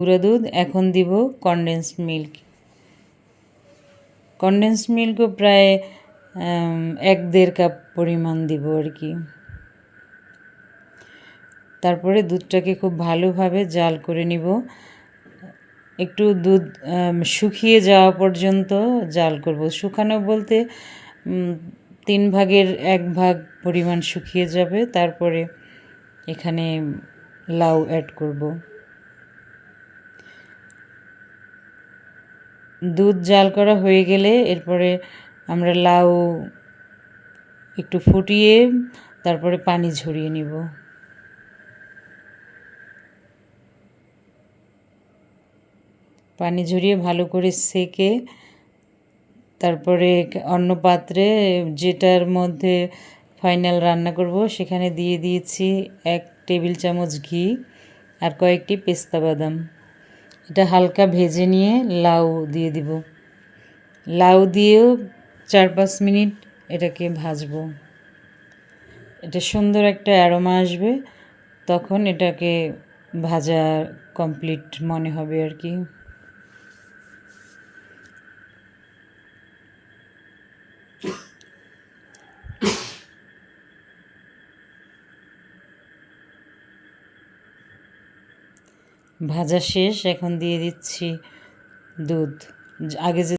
গুঁড়া দুধ। এখন দিব কনডেন্স মিল্ক। কনডেন্স মিল্কও প্রায় 1-1.5 কাপ পরিমাণ দিব আর কি। তারপরে দুধটাকে খুব ভালোভাবে জাল করে নিব। একটু দুধ শুকিয়ে যাওয়া পর্যন্ত জাল করব। শুকানো বলতে 3 ভাগের 1 ভাগ পরিমাণ শুকিয়ে যাবে। তারপরে এখানে লাউ অ্যাড করব। দুধ জাল করা হয়ে গেলে এরপরে আমরা লাউ একটু ফুটিয়ে তারপরে পানি ঝরিয়ে নিব। পানি ঝরিয়ে ভালো করে সেকে তারপরে অন্য পাত্রে যেটার মধ্যে ফাইনাল রান্না করব সেখানে দিয়ে দিয়েছি 1 টেবিল চামচ ঘি আর কয়েকটি পেস্তা বাদাম। এটা হালকা ভেজে নিয়ে লাউ দিয়ে দিব। লাউ দিয়েও 4-5 মিনিট এটাকে ভাজবো। এটা সুন্দর একটা অ্যারোমা আসবে, তখন এটাকে ভাজা কমপ্লিট মনে হবে আর কি। ভাজা শেষ, এখন দিয়ে দিচ্ছি দুধ। আগে যে